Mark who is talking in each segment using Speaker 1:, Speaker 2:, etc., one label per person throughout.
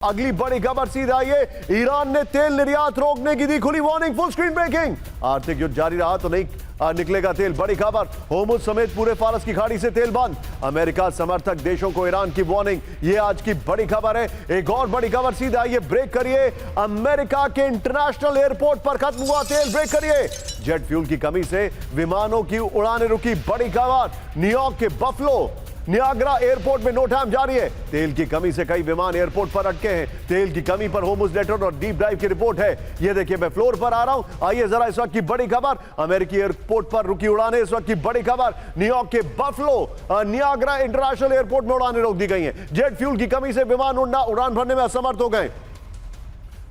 Speaker 1: अगली बड़ी खबर सीधा ये, ईरान ने तेल निर्यात रोकने की दी खुली वार्निंग, फुल स्क्रीन ब्रेकिंग। आर्थिक युद्ध जारी रहा तो नहीं निकलेगा तेल, बड़ी खबर। होर्मुज समेत पूरे फारस की खाड़ी से तेल बंद, अमेरिका समर्थक देशों को ईरान की वार्निंग। ये आज की बड़ी खबर है। एक और बड़ी खबर सीधा ये, ब्रेक करिए, अमेरिका के इंटरनेशनल एयरपोर्ट पर खत्म हुआ तेल, ब्रेक करिए। जेट फ्यूल की कमी से विमानों की उड़ानें रुकी, बड़ी खबर। न्यूयॉर्क के बफलो नियाग्रा एयरपोर्ट में नो टाइम जारी है, तेल की कमी से कई विमान एयरपोर्ट पर अटके हैं। तेल की कमी पर होर्मुज नेटवर्क और डीप डाइव की रिपोर्ट है। ये देखिए, मैं फ्लोर पर आ रहा हूं, आइए जरा इस वक्त की बड़ी खबर। अमेरिकी एयरपोर्ट पर रुकी उड़ानें, इस वक्त की बड़ी खबर। न्यूयॉर्क के बफलो नियाग्रा इंटरनेशनल एयरपोर्ट में उड़ानें रोक दी गई हैं। जेट फ्यूल की कमी से विमान उड़ान भरने में असमर्थ हो गए।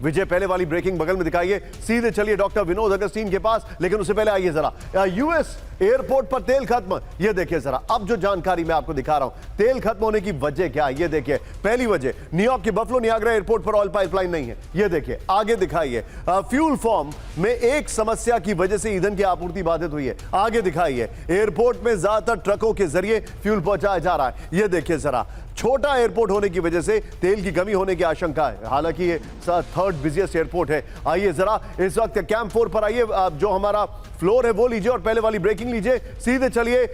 Speaker 1: विजय, पहले वाली ब्रेकिंग बगल में दिखाइए, सीधे चलिए डॉक्टर विनोद अगस्तीन के पास। लेकिन उससे पहले आइए जरा, यूएस एयरपोर्ट पर तेल खत्म, ये देखिए जरा। अब जो जानकारी मैं आपको दिखा रहा हूं, तेल खत्म होने की वजह क्या है, ये देखिए। पहली वजह, न्यूयॉर्क के बफलो नियाग्रा एयरपोर्ट पर ऑयल पाइपलाइन नहीं है, ये देखिए। आगे दिखाइए, फ्यूल फॉर्म में एक समस्या की वजह से ईंधन की आपूर्ति बाधित हुई है, आगे दिखाइए। एयरपोर्ट में ज्यादातर ट्रकों के जरिए फ्यूल पहुंचाया जा रहा है, ये देखिए जरा। छोटा एयरपोर्ट होने की वजह से तेल की कमी होने की आशंका है, हालांकि ये थर्ड बिजिएस्ट एयरपोर्ट है। आइए जरा इस वक्त कैंप 4 पर आइए, जो हमारा फ्लोर है वो लीजिए और पहले वाली ब्रेकिंग लीजिए। सीधे चलिए,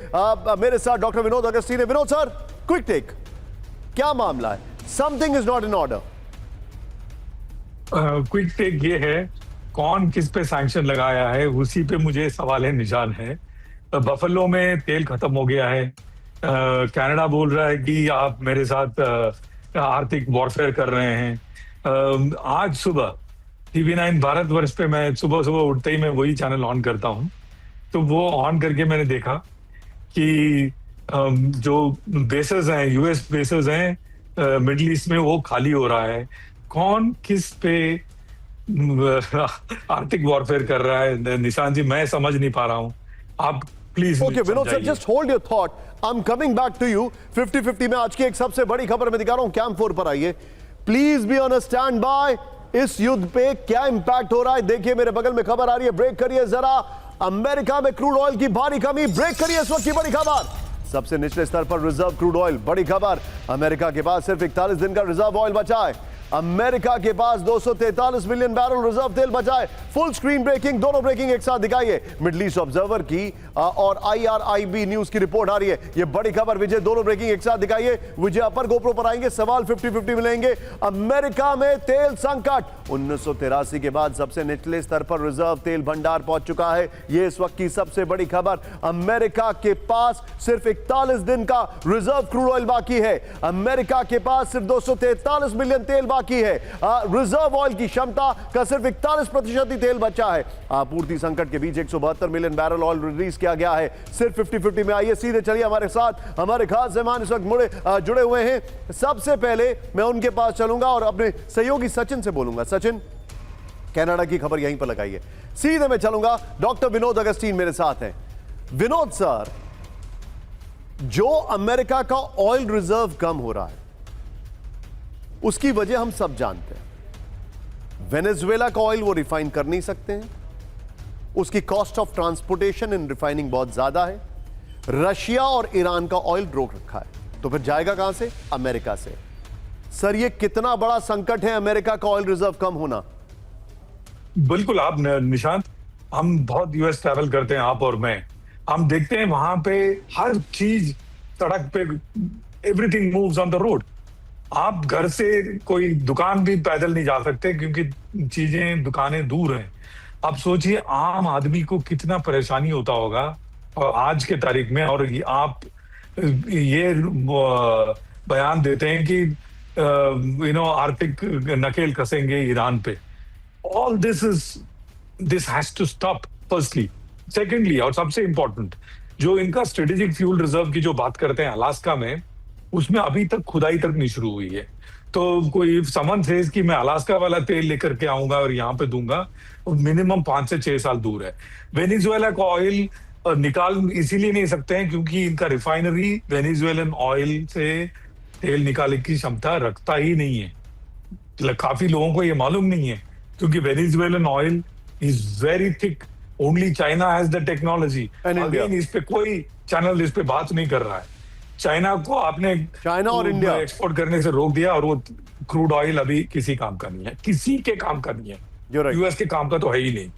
Speaker 1: मेरे साथ डॉक्टर विनोद अगस्तीन है। विनोद सर, क्विक टेक, क्या मामला है? Something is not in order.
Speaker 2: Quick take ये है, कौन किस पे सैंक्शन लगाया है उसी पे मुझे सवाल है, निशान है। बफलो में तेल खत्म हो गया है, कनाडा बोल रहा है कि आप मेरे साथ आर्थिक वॉरफेयर कर रहे हैं। आज सुबह TV9 भारतवर्ष पे मैं सुबह सुबह उठते ही मैं वही चैनल ऑन करता हूँ, तो वो ऑन करके मैंने देखा कि जो बेसेस हैं, यूएस बेसेस हैं मिडिल ईस्ट में, वो खाली हो रहा है। कौन किस पे आर्थिक वॉरफेयर कर रहा है, निशान जी, मैं समझ नहीं पा रहा हूँ। आप please.
Speaker 1: Okay Vinod sir, just hold your thought, I am coming back to you. 50-50 में आज की एक सबसे बड़ी खबर मैं दिखा रहा हूं, कैंप 4 पर आइए। Please be on a stand by. इस युद्ध पे क्या इंपैक्ट हो रहा है, देखिए मेरे बगल में खबर आ रही है, ब्रेक करिए जरा। अमेरिका में क्रूड ऑयल की भारी कमी, ब्रेक करिए इस वक्त की बड़ी खबर। सबसे निचले स्तर पर रिजर्व क्रूड ऑयल, बड़ी खबर। अमेरिका के पास सिर्फ 41 दिन का रिजर्व ऑयल बचा है। अमेरिका के पास 243 मिलियन बैरल रिजर्व तेल बचा है। फुल स्क्रीन ब्रेकिंग, दोनों ब्रेकिंग एक साथ दिखाइए। मिडिल ईस्ट ऑब्जर्वर की और IRIB न्यूज की रिपोर्ट आ रही है, ये बड़ी खबर। विजय, दोनों ब्रेकिंग एक साथ दिखाइए। विजय अपर गोप्रो पर आएंगे, सवाल 50-50 मिलेंगे। अमेरिका में तेल संकट, 1983 के बाद सबसे निचले स्तर पर रिजर्व तेल भंडार पहुंच चुका है, ये इस वक्त की सबसे बड़ी खबर। अमेरिका के पास सिर्फ 41 दिन का रिजर्व क्रूड ऑयल बाकी है। अमेरिका के पास सिर्फ 243 मिलियन तेल बाकी है। रिजर्व ऑयल की क्षमता का सिर्फ 41% ही तेल बचा है। आपूर्ति संकट के बीच 172 मिलियन बैरल ऑयल रिलीज किया गया है। सिर्फ 50-50 में आइए, सीधे चलिए हमारे साथ। हमारे खास मेहमान इस वक्त जुड़े हुए हैं। सबसे पहले मैं उनके पास चलूंगा और अपने सहयोगी सचिन से बोलूंगा। सचिन, कनाडा की खबर यहीं पर लगाइए। सीधे मैं चलूंगा, डॉक्टर विनोद अगस्तीन मेरे साथ हैं। विनोद सर, जो अमेरिका का ऑयल रिजर्व कम हो रहा है उसकी वजह हम सब जानते हैं। वेनेजुएला का ऑयल वो रिफाइन कर नहीं सकते हैं, उसकी cost of transportation in refining बहुत ज्यादा है। रशिया और ईरान का ऑयल रोक रखा है, तो फिर जाएगा कहां से? अमेरिका से। सर, ये कितना बड़ा संकट है अमेरिका का ऑयल रिजर्व कम होना?
Speaker 2: बिल्कुल, आप निशांत, हम बहुत यूएस ट्रैवल करते हैं, आप और मैं। हम देखते हैं वहां पे हर चीज सड़क पे, everything moves on the road. आप घर से कोई दुकान भी पैदल नहीं जा सकते क्योंकि चीजें, दुकानें दूर हैं। अब सोचिए आम आदमी को कितना परेशानी होता होगा और आज के तारीख में। और आप ये बयान देते हैं कि आर्थिक नकेल कसेंगे ईरान पे। All this has to stop, firstly. Secondly, और सबसे इंपॉर्टेंट, जो इनका स्ट्रेटेजिक फ्यूल रिजर्व की जो बात करते हैं अलास्का में, उसमें अभी तक खुदाई तक नहीं शुरू हुई है। तो कोई समन सेज कि मैं अलास्का वाला तेल लेकर के आऊंगा और यहाँ पे दूंगा, मिनिमम 5 से 6 साल दूर है। वेनेजुएला का ऑयल निकाल इसीलिए नहीं सकते हैं क्योंकि इनका रिफाइनरी वेनेजुएलन ऑयल से तेल निकालने की क्षमता रखता ही नहीं है। काफी लोगों को ये मालूम नहीं है क्योंकि Venezuelan oil is very thick. Only China has the technology. Again इस पे कोई चैनल इस पे बात नहीं कर रहा है। चाइना को आपने
Speaker 1: चाइना और इंडिया
Speaker 2: एक्सपोर्ट करने से रोक दिया, और वो क्रूड ऑयल अभी किसी काम का नहीं है, किसी के काम का नहीं है,
Speaker 1: You're right.
Speaker 2: यूएस के काम का तो है ही नहीं।